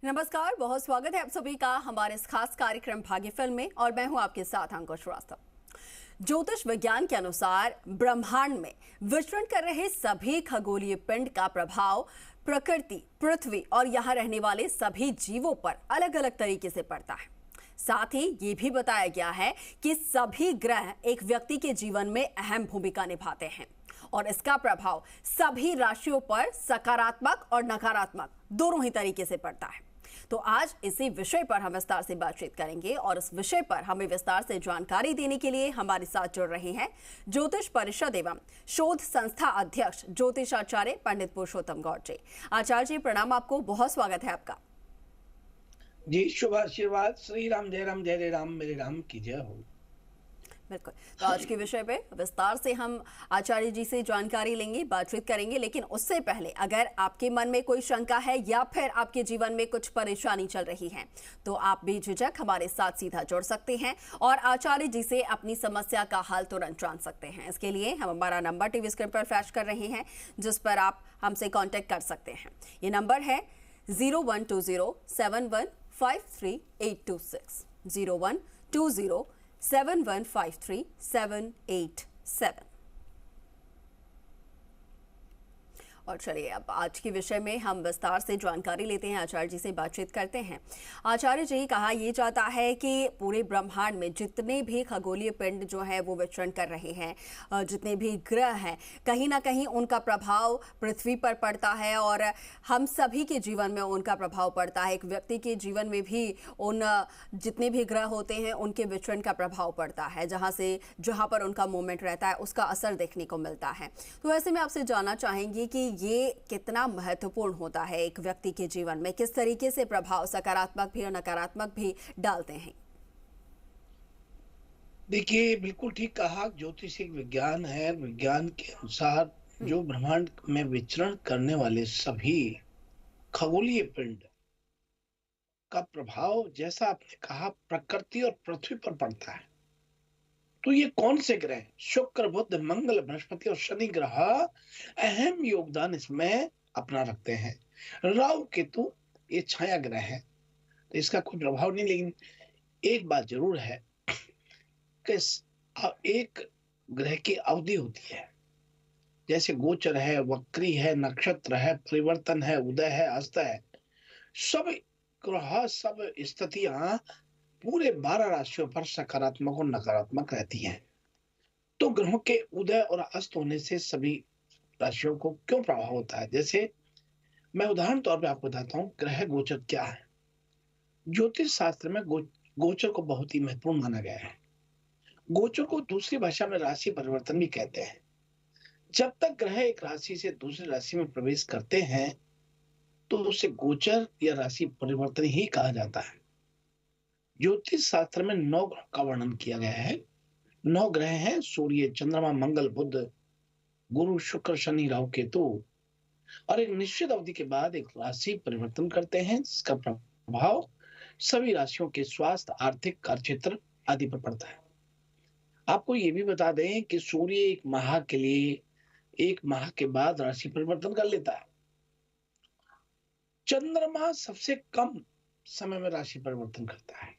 नमस्कार, बहुत स्वागत है आप सभी का हमारे इस खास कार्यक्रम भाग्य फिल्म में और मैं हूं आपके साथ अंकुश श्रीवास्तव। ज्योतिष विज्ञान के अनुसार ब्रह्मांड में विचरण कर रहे सभी खगोलीय पिंड का प्रभाव प्रकृति, पृथ्वी और यहाँ रहने वाले सभी जीवों पर अलग अलग तरीके से पड़ता है। साथ ही ये भी बताया गया है कि सभी ग्रह एक व्यक्ति के जीवन में अहम भूमिका निभाते हैं और इसका प्रभाव सभी राशियों पर सकारात्मक और नकारात्मक दोनों ही तरीके से पड़ता है। तो आज इसी विषय पर हम विस्तार से बातचीत करेंगे और इस विषय पर हमें विस्तार से जानकारी देने के लिए हमारे साथ जुड़ रहे हैं ज्योतिष परिषद एवं शोध संस्था अध्यक्ष ज्योतिषाचार्य पंडित पुरुषोत्तम गौड़ जी। आचार्य जी प्रणाम, आपको बहुत स्वागत है आपका। जी शुभ आशीर्वाद। श्री राम जय राम, मेरे राम की जय हो। बिल्कुल, तो आज के विषय पे विस्तार से हम आचार्य जी से जानकारी लेंगे, बातचीत करेंगे, लेकिन उससे पहले अगर आपके मन में कोई शंका है या फिर आपके जीवन में कुछ परेशानी चल रही है तो आप बेझिझक हमारे साथ सीधा जुड़ सकते हैं और आचार्य जी से अपनी समस्या का हल तुरंत जान सकते हैं। इसके लिए हम हमारा नंबर टीवी स्क्रीन पर फ्लैश कर रहे हैं जिस पर आप हमसे कॉन्टेक्ट कर सकते हैं। ये नंबर है 0120715386 012071538787। और चलिए अब आज के विषय में हम विस्तार से जानकारी लेते हैं, आचार्य जी से बातचीत करते हैं। आचार्य जी, कहा यह जाता है कि पूरे ब्रह्मांड में जितने भी खगोलीय पिंड जो है वो विचरण कर रहे हैं, जितने भी ग्रह हैं, कहीं ना कहीं उनका प्रभाव पृथ्वी पर पड़ता है और हम सभी के जीवन में उनका प्रभाव पड़ता है। एक व्यक्ति के जीवन में भी उन जितने भी ग्रह होते हैं उनके विचरण का प्रभाव पड़ता है, जहाँ पर उनका मूवमेंट रहता है उसका असर देखने को मिलता है। तो ऐसे में आपसे जानना चाहेंगे कि ये कितना महत्वपूर्ण होता है एक व्यक्ति के जीवन में, किस तरीके से प्रभाव सकारात्मक भी और नकारात्मक भी डालते हैं। देखिए, बिल्कुल ठीक कहा। ज्योतिष एक विज्ञान है। विज्ञान के अनुसार जो ब्रह्मांड में विचरण करने वाले सभी खगोलीय पिंड का प्रभाव, जैसा आपने कहा, प्रकृति और पृथ्वी पर पड़ता है। तो ये कौन से ग्रह? शुक्र, बुध, मंगल, बृहस्पति और शनि ग्रह अहम योगदान इसमें अपना रखते हैं। राहु केतु ये छाया ग्रह है, तो इसका कोई प्रभाव नहीं। लेकिन एक बात जरूर है कि एक ग्रह की अवधि होती है। जैसे गोचर है, वक्री है, नक्षत्र है, परिवर्तन है, उदय है, अस्त है, सब ग्रह, सब स्थितियां पूरे 12 राशियों पर सकारात्मक और नकारात्मक रहती हैं। तो ग्रहों के उदय और अस्त होने से सभी राशियों को क्यों प्रभाव होता है? जैसे मैं उदाहरण तौर पे आपको बताता हूँ, ग्रह गोचर क्या है। ज्योतिष शास्त्र में गोचर को बहुत ही महत्वपूर्ण माना गया है। गोचर को दूसरी भाषा में राशि परिवर्तन भी कहते हैं। जब तक ग्रह एक राशि से दूसरी राशि में प्रवेश करते हैं तो उसे गोचर या राशि परिवर्तन ही कहा जाता है। ज्योतिष शास्त्र में 9 ग्रह का वर्णन किया गया है। 9 ग्रह हैं: सूर्य, चंद्रमा, मंगल, बुध, गुरु, शुक्र, शनि, राहु, केतु। और एक निश्चित अवधि के बाद एक राशि परिवर्तन करते हैं जिसका प्रभाव सभी राशियों के स्वास्थ्य, आर्थिक, कार्यक्षेत्र आदि पर पड़ता है। आपको ये भी बता दें कि सूर्य एक माह के लिए 1 माह के बाद राशि परिवर्तन कर लेता है। चंद्रमा सबसे कम समय में राशि परिवर्तन करता है।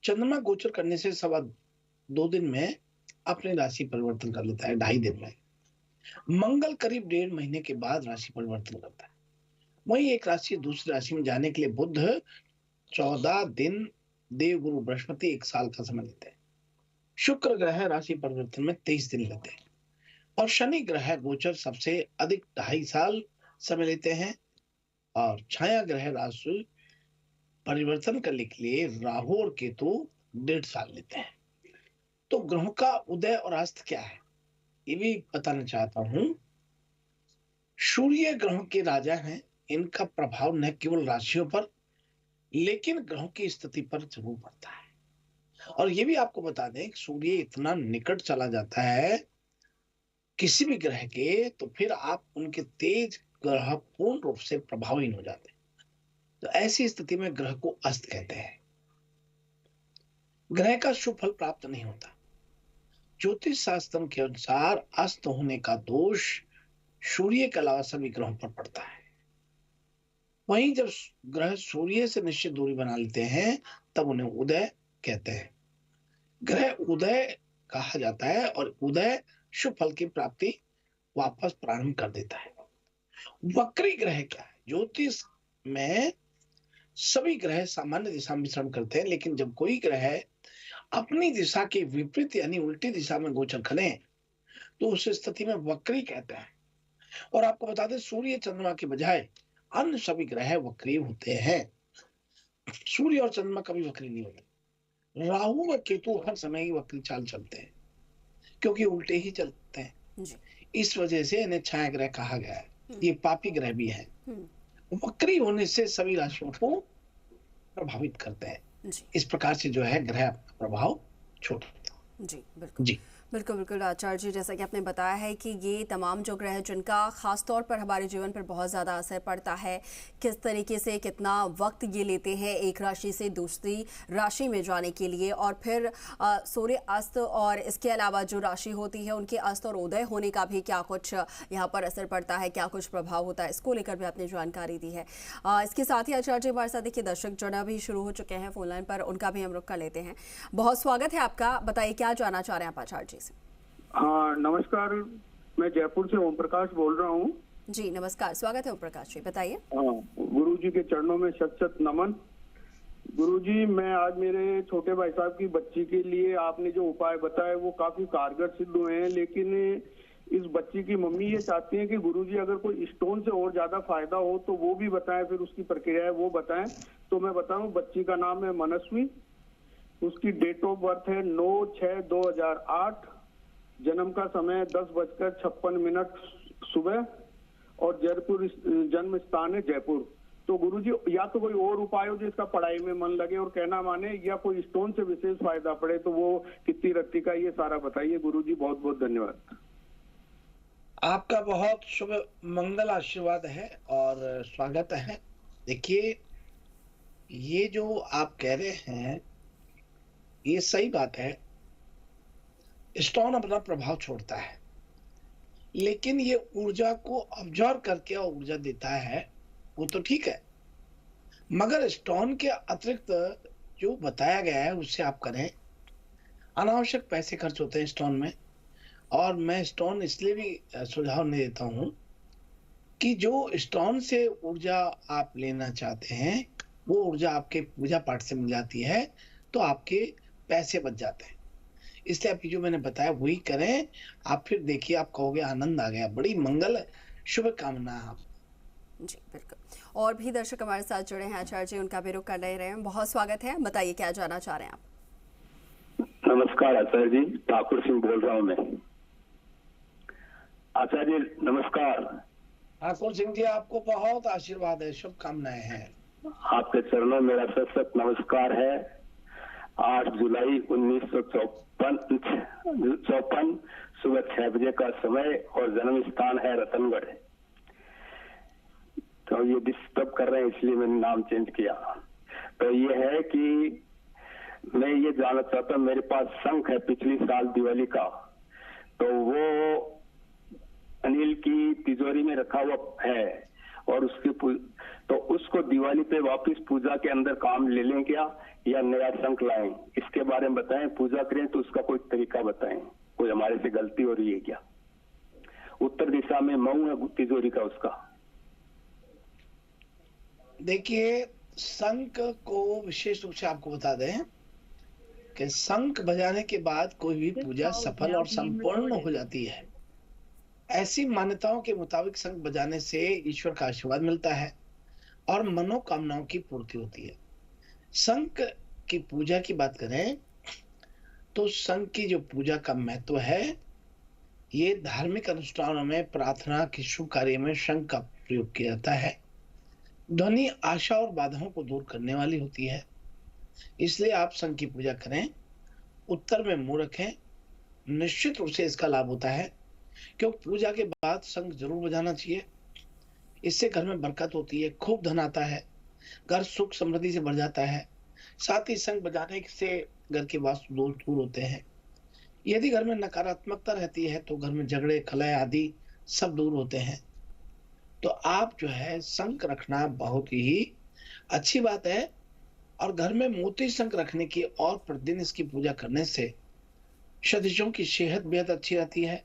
चंद्रमा गोचर करने से 2.25 दिन में अपनी राशि परिवर्तन कर लेता है, 2.5 दिन में। मंगल करीब 1.5 महीने के बाद राशि परिवर्तन करता है। वहीं एक राशि से दूसरी राशि में जाने के लिए बुध 14 दिन, देवगुरु बृहस्पति 1 साल का समय लेते हैं। शुक्र ग्रह राशि परिवर्तन में 23 दिन लेते हैं और शनि ग्रह गोचर सबसे अधिक 2.5 साल समय लेते हैं। और छाया ग्रह राशि परिवर्तन करने के लिए राहु और केतु 1.5 साल लेते हैं। तो ग्रहों का उदय और अस्त क्या है ये भी बताना चाहता हूं। सूर्य ग्रहों के राजा हैं। इनका प्रभाव न केवल राशियों पर लेकिन ग्रहों की स्थिति पर जरूर पड़ता है। और ये भी आपको बता दें कि सूर्य इतना निकट चला जाता है किसी भी ग्रह के, तो फिर आप उनके तेज ग्रह पूर्ण रूप से प्रभावहीन हो जाते हैं। तो ऐसी स्थिति में ग्रह को अस्त कहते हैं। ग्रह का शुभ फल प्राप्त नहीं होता। ज्योतिष शास्त्र के अनुसार अस्त होने का दोष सूर्य के अलावा सभी ग्रहों पर पड़ता है। वहीं जब ग्रह सूर्य से निश्चित दूरी बना लेते हैं तब उन्हें उदय कहते हैं। ग्रह उदय कहा जाता है और उदय शुभ फल की प्राप्ति वापस प्रारंभ कर देता है। वक्री ग्रह क्या है? ज्योतिष में सभी ग्रह सामान्य दिशा में विचरण करते हैं, लेकिन जब कोई ग्रह अपनी दिशा के विपरीत यानी उल्टी दिशा में गोचर करें तो उस स्थिति में वक्री कहते हैं। और आपको बता दें, सूर्य चंद्रमा के बजाय अन्य सभी ग्रह वक्री होते हैं। सूर्य और चंद्रमा कभी वक्री नहीं होते। राहु व केतु हर समय ही वक्री चाल चलते हैं क्योंकि उल्टे ही चलते हैं। जी। इस वजह से इन्हें छाया ग्रह कहा गया है। ये पापी ग्रह भी है। हम्म। वक्री होने से सभी राशियों को प्रभावित करते हैं। जी। इस प्रकार से जो है ग्रह अपना प्रभाव छोड़ते हैं। जी बिल्कुल। जी बिल्कुल बिल्कुल आचार्य जी, जैसा कि आपने बताया है कि ये तमाम जो ग्रह जिनका खास तौर पर हमारे जीवन पर बहुत ज़्यादा असर पड़ता है, किस तरीके से कितना वक्त ये लेते हैं एक राशि से दूसरी राशि में जाने के लिए, और फिर सूर्य अस्त और इसके अलावा जो राशि होती है उनके अस्त और उदय होने का भी क्या कुछ यहाँ पर असर पड़ता है, क्या कुछ प्रभाव होता है, इसको लेकर भी आपने जानकारी दी है। इसके साथ ही आचार्य जी हमारे साथ देखिए दर्शक जुड़ना भी शुरू हो चुके हैं फोन लाइन पर, उनका भी हम रुख कर लेते हैं। बहुत स्वागत है आपका, बताइए क्या जानना चाह रहे हैं आप आचार्य जी से। हाँ नमस्कार, मैं जयपुर से ओम प्रकाश बोल रहा हूँ। जी नमस्कार, स्वागत है ओम प्रकाश जी, बताइए। हाँ, गुरु जी के चरणों में शत शत नमन। गुरु जी, मैं आज मेरे छोटे भाई साहब की बच्ची के लिए आपने जो उपाय बताए वो काफी कारगर सिद्ध हुए हैं, लेकिन इस बच्ची की मम्मी ये चाहती है कि गुरु जी अगर कोई स्टोन से और ज्यादा फायदा हो तो वो भी बताएं, फिर उसकी प्रक्रिया है वो बताएं। तो मैं बताऊं, बच्ची का नाम है मनस्वी, उसकी डेट ऑफ बर्थ है 9/6/2008, जन्म का समय 10:56 सुबह, और जयपुर जन्म स्थान है जयपुर। तो गुरुजी या तो कोई और उपाय हो जिसका पढ़ाई में मन लगे और कहना माने, या कोई स्टोन से विशेष फायदा पड़े तो वो कितनी रत्ती का, ये सारा बताइए गुरुजी। बहुत बहुत धन्यवाद। आपका बहुत शुभ मंगल आशीर्वाद है और स्वागत है। देखिए, ये जो आप कह रहे हैं ये सही बात है। स्टोन अपना प्रभाव छोड़ता है, लेकिन ये ऊर्जा को ऑब्जर्व करके और ऊर्जा देता है, वो तो ठीक है, मगर स्टोन के अतिरिक्त जो बताया गया है उससे आप करें। अनावश्यक पैसे खर्च होते हैं स्टोन में, और मैं स्टोन इसलिए भी सुझाव नहीं देता हूं कि जो स्टोन से ऊर्जा आप लेना चाहते हैं वो ऊर्जा आपके पूजा पाठ से मिल जाती है तो आपके पैसे बच जाते हैं। इसलिए आप जो मैंने बताया वही करें। आप फिर देखिए, आप कहोगे आनंद आ गया। बड़ी मंगल शुभकामना आप। जी बिल्कुल। और भी दर्शक हमारे साथ जुड़े हैं आचार्य जी, उनका भी रुख कर ले रहे हैं। बहुत स्वागत है, बताइए क्या जानना चाह रहे हैं आप। नमस्कार आचार्य जी, ठाकुर सिंह बोल रहा हूँ मैं। आचार्य नमस्कार। ठाकुर सिंह जी, आपको बहुत आशीर्वाद है, शुभकामनाएं हैं। आपके चरणों में मेरा सत सत नमस्कार है। 8 जुलाई 1954 सुबह 6 बजे का समय और जन्म स्थान है रतनगढ़। तो ये डिस्टर्ब कर रहे हैं इसलिए मैंने नाम चेंज किया। तो ये है कि मैं ये जानना चाहता हूँ, मेरे पास शंख है पिछली साल दिवाली का, तो वो अनिल की तिजोरी में रखा हुआ है और तो उसको दिवाली पे वापस पूजा के अंदर काम ले लें क्या, या नया शंख लाएं? इसके बारे में बताएं। पूजा करें तो उसका कोई तरीका बताएं, कोई हमारे से गलती हो रही है क्या? उत्तर दिशा में मऊ है तिजोरी का उसका। देखिए, शंख को विशेष रूप से आपको बता दें कि शंख बजाने के बाद कोई भी पूजा सफल और संपूर्ण हो जाती है। ऐसी मान्यताओं के मुताबिक शंख बजाने से ईश्वर का आशीर्वाद मिलता है और मनोकामनाओं की पूर्ति होती है। शंख की पूजा की बात करें तो शंख की जो पूजा का महत्व है, ये धार्मिक अनुष्ठानों में प्रार्थना के शुभ कार्य में शंख का प्रयोग किया जाता है। ध्वनि आशा और बाधाओं को दूर करने वाली होती है, इसलिए आप शंख की पूजा करें। उत्तर में मुंह रखें, निश्चित रूप से इसका लाभ होता है, क्योंकि पूजा के बाद शंख जरूर बजाना चाहिए। इससे घर में बरकत होती है, खूब धन आता है, घर सुख समृद्धि से भर जाता है। साथ ही शंख बजाने से घर के वास्तु दोष दूर होते हैं। यदि घर में नकारात्मकता रहती है तो घर में झगड़े खलय आदि सब दूर होते हैं। तो आप जो है शंख रखना बहुत ही अच्छी बात है। और घर में मोती शंख रखने की और प्रतिदिन इसकी पूजा करने से सदस्यों की सेहत बेहद अच्छी रहती है।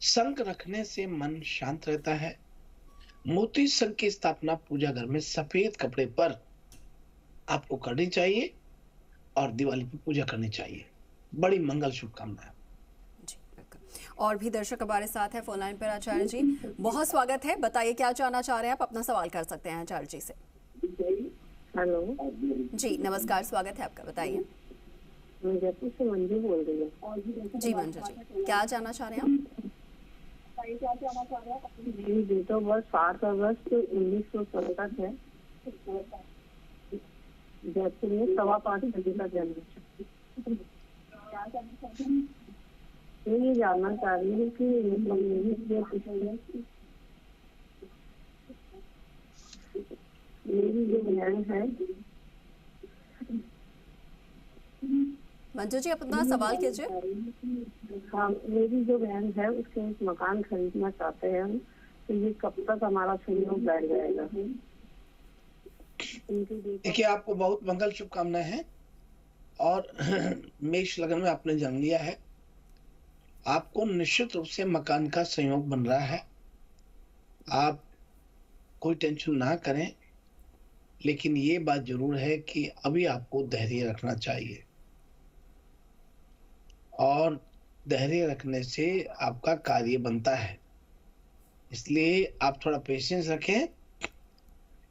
शंख रखने से मन शांत रहता है। मोती शंख की स्थापना पूजा घर में सफेद कपड़े पर आपको करनी चाहिए और दिवाली की पूजा करनी चाहिए। बड़ी मंगल शुभकामनाएं। जी बिल्कुल। और भी दर्शक हमारे साथ हैं फोन लाइन पर। आचार्य जी बहुत स्वागत है, बताइए क्या जानना चाह रहे हैं आप, अपना सवाल कर सकते हैं आचार्य जी से। हेलो जी नमस्कार, स्वागत है आपका, बताइए। मैं जयपुर से मंजू बोल रही हूँ। जी मंजू जी, क्या जानना चाह रहे हैं आप? मेरी डेट ऑफ बर्थ 7 अगस्त 1967 है। जयपुर में 5:15 बजे का जन्म है। मैं ये जानना चाह रही हूँ कि मेरी जो बहन है। मंजू जी अपना सवाल कीजिए। हाँ, मेरी जो बहन है उसके एक मकान खरीदना चाहते हैं हम, तो ये कब तक हमारा सहयोग बैठ जाएगा? देखिए, आपको बहुत मंगल शुभकामनाएं हैं और मेष लग्न में आपने जन्म लिया है। आपको निश्चित रूप से मकान का संयोग बन रहा है। आप कोई टेंशन ना करें, लेकिन ये बात जरूर है कि अभी आपको धैर्य रखना चाहिए और धैर्य रखने से आपका कार्य बनता है। इसलिए आप थोड़ा पेशेंस रखें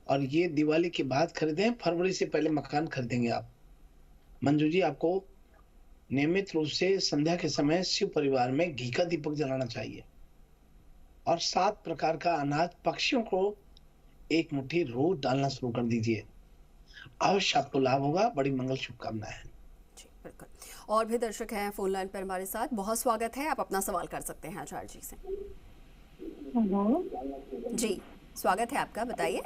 और ये दिवाली के बाद खरीदें, फरवरी से पहले मकान खरीदेंगे आप। मंजू जी, आपको नियमित रूप से संध्या के समय शिव परिवार में घी का दीपक जलाना चाहिए और 7 प्रकार का अनाज पक्षियों को एक मुट्ठी रोज डालना शुरू कर दीजिए। अवश्य आपको लाभ होगा। बड़ी मंगल शुभकामनाएं हैं। जी बिल्कुल। और भी दर्शक हैं फोन लाइन पर हमारे साथ, बहुत स्वागत है, आप अपना सवाल कर सकते हैं आचार्य जी से। हेलो जी स्वागत है आपका, बताइए।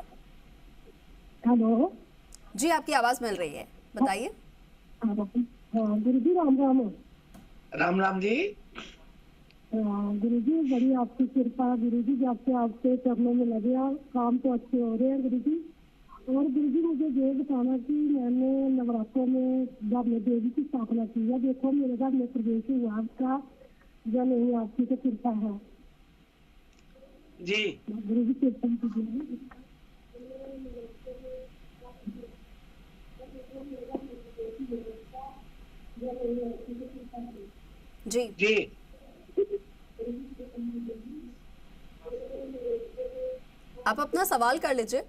हेलो जी आपकी आवाज मिल रही है, बताइए। गुरु जी राम राम। राम राम जी। गुरु जी बड़ी आपकी कृपा है गुरु जी, जब से आपके चरणों में लगे आप काम तो अच्छे हो रहे हैं गुरु जी। और गुरु जी मुझे ये बताना कि मैंने नवरात्रों में जब मैं देवी की स्थापना की है, देखो मेरे घर में प्रवेश हुआ आपका या नहीं, आपकी तो कृपा है जी। गुरु जी, कृपा कीजिए। जी जी आप अपना सवाल कर लीजिए।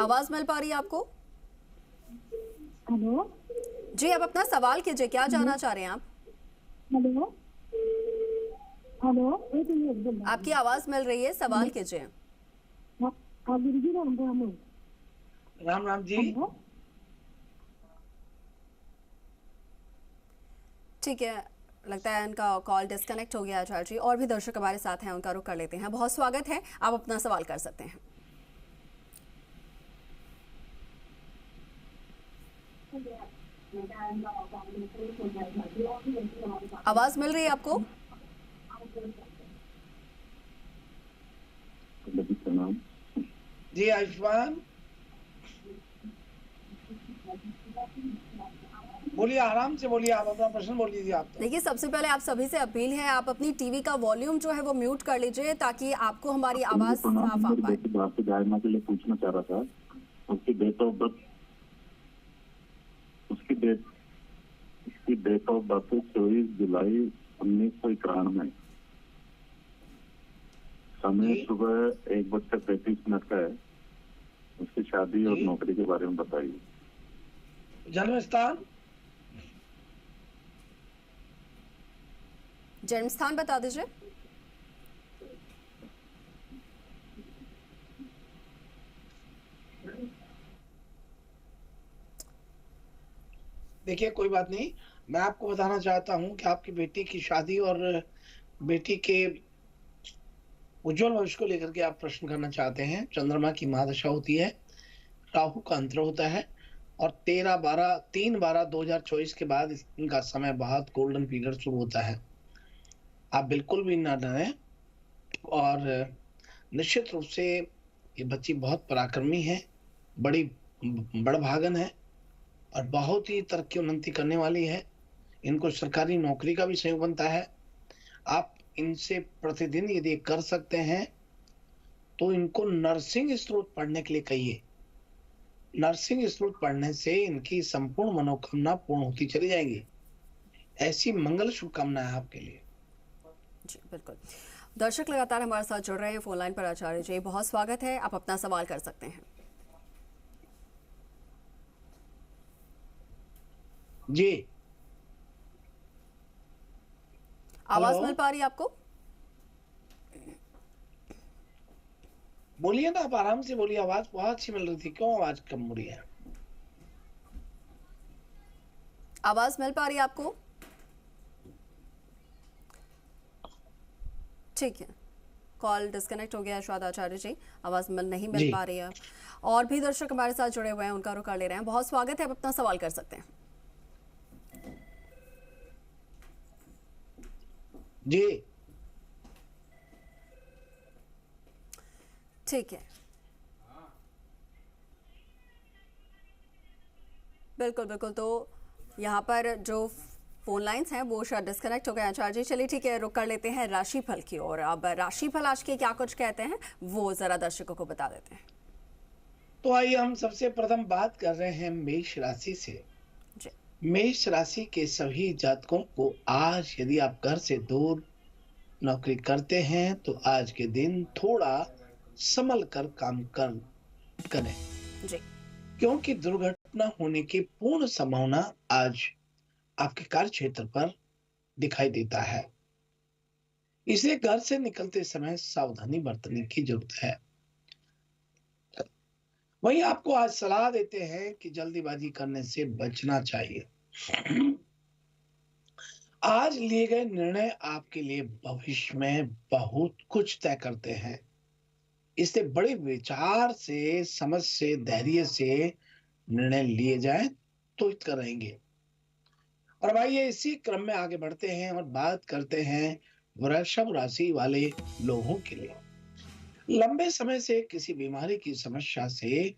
आवाज मिल पा रही है आपको? हेलो जी आप अपना सवाल कीजिए, क्या जानना चाह रहे हैं आप? हेलो हेलो एक मिनट। आपकी आवाज मिल रही है, सवाल कीजिए। गुरु जी राम राम। राम राम जी। हेलो ठीक है, लगता है इनका कॉल डिस्कनेक्ट हो गया आचार्य जी। और भी दर्शक हमारे साथ हैं, उनका रुख कर लेते हैं। बहुत स्वागत है, आप अपना सवाल कर सकते हैं। आवाज मिल रही है आपको? जी आयुष्मान, बोलिए, आराम से बोलिए, आप अपना प्रश्न बोल लीजिए। आप तो देखिए, सबसे पहले आप सभी से अपील है, आप अपनी टीवी का वॉल्यूम जो है वो म्यूट कर लीजिए ताकि आपको हमारी आवाज साफ आ पाए। आपसे गायमा के लिए पूछना चाह रहा था, उसकी डेट ऑफ बर्थ 24 जुलाई 1991। समय सुबह 1:35 का है। उसकी शादी और जी। नौकरी के बारे में बताइए। जन्म स्थान? जन्म स्थान बता दीजिए। देखिए, कोई बात नहीं, मैं आपको बताना चाहता हूं कि आपकी बेटी की शादी और बेटी के उज्जवल भविष्य को लेकर के आप प्रश्न करना चाहते हैं। चंद्रमा की महादशा होती है, राहु का अंतर होता है और 3/12/2024 के बाद इनका समय बहुत गोल्डन पीरियड शुरू होता है। आप बिल्कुल भी ना डरें। और निश्चित रूप से ये बच्ची बहुत पराक्रमी है, बड़ी बड़भागन है और बहुत ही तरक्की उन्नति करने वाली है। इनको सरकारी नौकरी का भी संयोग बनता है। आप इनसे प्रतिदिन यदि कर सकते हैं तो इनको नर्सिंग स्त्रोत पढ़ने के लिए कहिए। नर्सिंग स्त्रोत पढ़ने से इनकी संपूर्ण मनोकामना पूर्ण होती चली जाएंगी। ऐसी मंगल शुभकामनाएं आपके लिए। जी बिल्कुल। दर्शक लगातार हमारे साथ जुड़ रहे हैं फोन लाइन पर। आचार्य जी बहुत स्वागत है, आप अपना सवाल कर सकते हैं। जी आवाज हेलो, मिल पा रही है आपको? बोलिए ना, आप आराम से बोलिए। आवाज बहुत अच्छी मिल रही थी, क्यों आवाज कम हो रही है? आवाज मिल पा रही है आपको? ठीक है, कॉल डिस्कनेक्ट हो गया है शायद आचार्य जी, आवाज नहीं मिल जी पा रही है। और भी दर्शक हमारे साथ जुड़े हुए हैं, उनका रुख कर ले रहे हैं। बहुत स्वागत है, आप अपना सवाल कर सकते हैं। जी ठीक है, बिल्कुल बिल्कुल। तो यहाँ पर जो फोन लाइंस हैं वो शायद डिस्कनेक्ट हो गए आचार्य जी। चलिए ठीक है, रुक कर लेते हैं राशिफल की ओर। अब राशिफल आज के क्या कुछ कहते हैं वो जरा दर्शकों को बता देते हैं। तो आइए हम सबसे प्रथम बात कर रहे हैं मेष राशि से। जी मेष राशि के सभी जातकों को आज यदि आप घर से दूर नौकरी करते हैं तो आज के दिन थोड़ा संभल कर काम करें, जी क्योंकि दुर्घटना होने की पूर्ण संभावना आज आपके कार्य क्षेत्र पर दिखाई देता है। इसलिए घर से निकलते समय सावधानी बरतने की जरूरत है। वहीं आपको आज सलाह देते हैं कि जल्दीबाजी करने से बचना चाहिए। आज लिए गए निर्णय आपके लिए भविष्य में बहुत कुछ तय करते हैं। इससे बड़े विचार से, समझ से, धैर्य से निर्णय लिए जाएं तो हितकर रहेंगे। और भाई ये इसी क्रम में आगे बढ़ते हैं और बात करते हैं वृषभ राशि वाले लोगों के लिए। लंबे समय से किसी बीमारी की समस्या से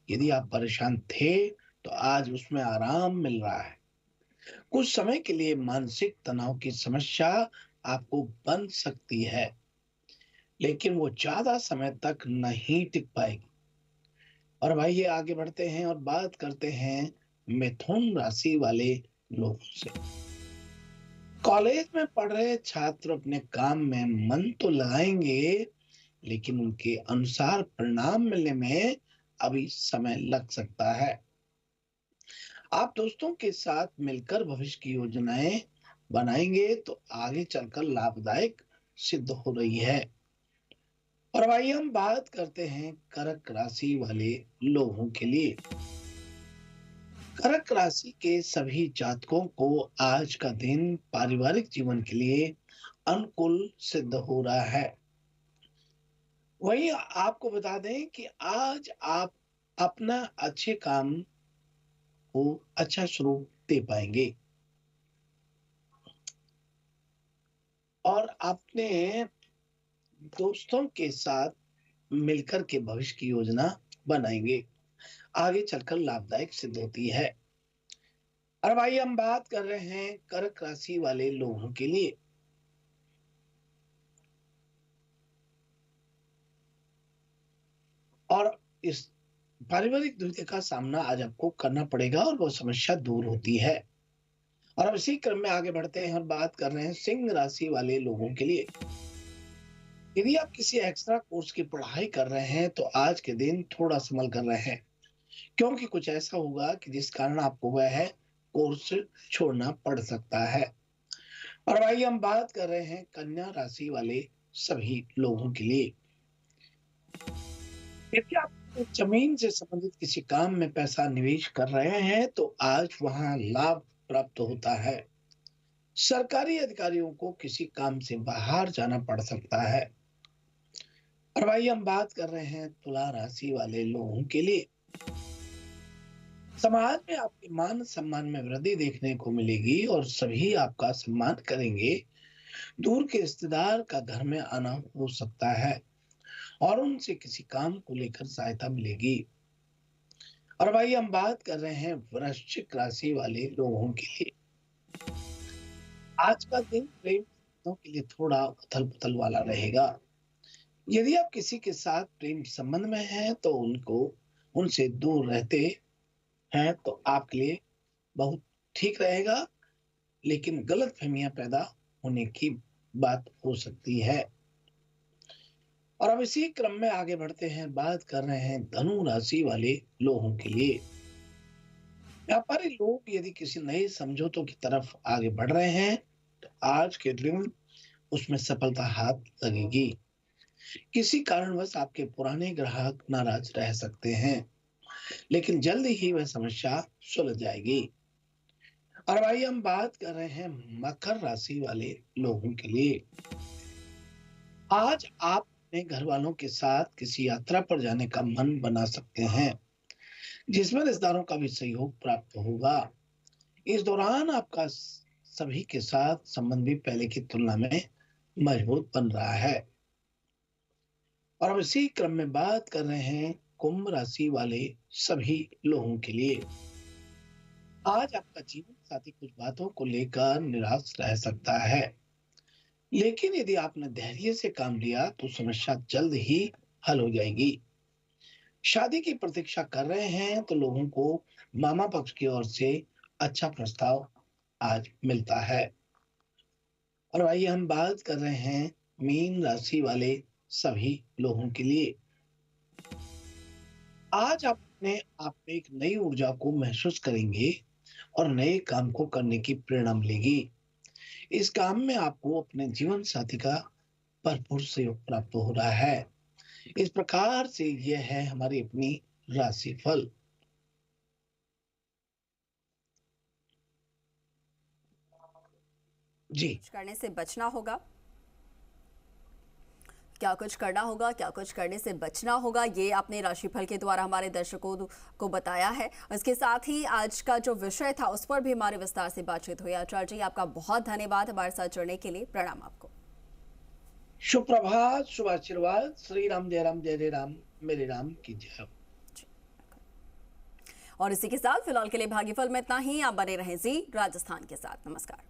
यदि आप परेशान थे तो आज उसमें आराम मिल रहा है। कुछ समय के लिए मानसिक तनाव की समस्या आपको बन सकती है, लेकिन वो ज्यादा समय तक नहीं टिक पाएगी। और भाई ये आगे बढ़ते हैं और बात करते हैं मिथुन राशि वाले लोगों से। कॉलेज में पढ़ रहे छात्र अपने काम में मन तो लगाएंगे, लेकिन उनके अनुसार परिणाम मिलने में अभी समय लग सकता है। आप दोस्तों के साथ मिलकर भविष्य की योजनाएं बनाएंगे तो आगे चलकर लाभदायक सिद्ध हो रही है। और भाई हम बात करते हैं कर्क राशि वाले लोगों के लिए। कर्क राशि के सभी जातकों को आज का दिन पारिवारिक जीवन के लिए अनुकूल सिद्ध हो रहा है। वही आपको बता दें कि आज आप अपना अच्छे काम को अच्छा स्वरूप दे पाएंगे और अपने दोस्तों के साथ मिलकर के भविष्य की योजना बनाएंगे, आगे चलकर लाभदायक सिद्ध होती है। और भाई हम बात कर रहे हैं कर्क राशि वाले लोगों के लिए। और इस पारिवारिक दुविधा का सामना आज आपको करना पड़ेगा और वो समस्या दूर होती है। और अब इसी क्रम में आगे बढ़ते हैं और बात कर रहे हैं सिंह राशि वाले लोगों के लिए। यदि आप किसी एक्स्ट्रा कोर्स की पढ़ाई कर रहे हैं तो आज के दिन थोड़ा संभल कर रहे हैं, क्योंकि कुछ ऐसा होगा कि जिस कारण आपको वह कोर्स छोड़ना पड़ सकता है। और भाई हम बात कर रहे हैं कन्या राशि वाले सभी लोगों के लिए। यदि आप जमीन से संबंधित किसी काम में पैसा निवेश कर रहे हैं तो आज वहां लाभ प्राप्त होता है। सरकारी अधिकारियों को किसी काम से बाहर जाना पड़ सकता है। और भाई हम बात कर रहे हैं तुला राशि वाले लोगों के लिए। समाज में आपके मान सम्मान में वृद्धि देखने को मिलेगी और सभी आपका सम्मान करेंगे। दूर के रिश्तेदार का घर में आना हो सकता है और उनसे किसी काम को लेकर सहायता मिलेगी। और भाई हम बात कर रहे हैं वृश्चिक राशि वाले लोगों के लिए। आज का दिन प्रेम संबंधों के लिए थोड़ा उथल पुथल वाला रहेगा। यदि आप किसी के साथ प्रेम संबंध में हैं तो उनसे दूर रहते हैं तो आपके लिए बहुत ठीक रहेगा, लेकिन गलतफहमियां पैदा होने की बात हो सकती है। और अब इसी क्रम में आगे बढ़ते हैं, बात कर रहे हैं धनु राशि वाले लोगों के लिए। व्यापारी लोग यदि किसी नए समझौतों की तरफ आगे बढ़ रहे हैं तो आज के दिन उसमें सफलता हाथ लगेगी। किसी कारणवश आपके पुराने ग्राहक नाराज रह सकते हैं, लेकिन जल्द ही वह समस्या सुलझ जाएगी। और भाई हम बात कर रहे हैं मकर राशि वाले लोगों के लिए। आज आप अपने घर वालों के साथ किसी यात्रा पर जाने का मन बना सकते हैं, जिसमें रिश्तेदारों का भी सहयोग प्राप्त होगा। इस दौरान आपका सभी के साथ संबंध भी पहले की तुलना में मजबूत बन रहा है। और अब इसी क्रम में बात कर रहे हैं कुंभ राशि वाले सभी लोगों के लिए। आज आपका जीवन साथी कुछ बातों को लेकर निराश रह सकता है, लेकिन यदि आपने धैर्य से काम लिया तो समस्या जल्द ही हल हो जाएगी। शादी की प्रतीक्षा कर रहे हैं तो लोगों को मामा पक्ष की ओर से अच्छा प्रस्ताव आज मिलता है। और आइए हम बात कर रहे हैं मीन राशि वाले सभी लोगों के लिए। आज आप अपने आप में एक नई ऊर्जा को महसूस करेंगे और नए काम को करने की प्रेरणा मिलेगी। इस काम में आपको अपने जीवन साथी का भरपूर सहयोग प्राप्त हो रहा है। इस प्रकार से यह है हमारी अपनी राशि फल। जी, करने से बचना होगा, क्या कुछ करना होगा, क्या कुछ करने से बचना होगा, ये आपने राशिफल के द्वारा हमारे दर्शकों को बताया है। इसके साथ ही आज का जो विषय था उस पर भी हमारे विस्तार से बातचीत हुई। आचार्य जी, आपका बहुत धन्यवाद हमारे साथ जुड़ने के लिए। प्रणाम आपको। शुभ प्रभात, शुभ आशीर्वाद। श्री राम जय राम, जय जय राम, मेरे राम की जय। और इसी के साथ फिलहाल के लिए भाग्यफल में इतना ही। आप बने रहें जी राजस्थान के साथ। नमस्कार।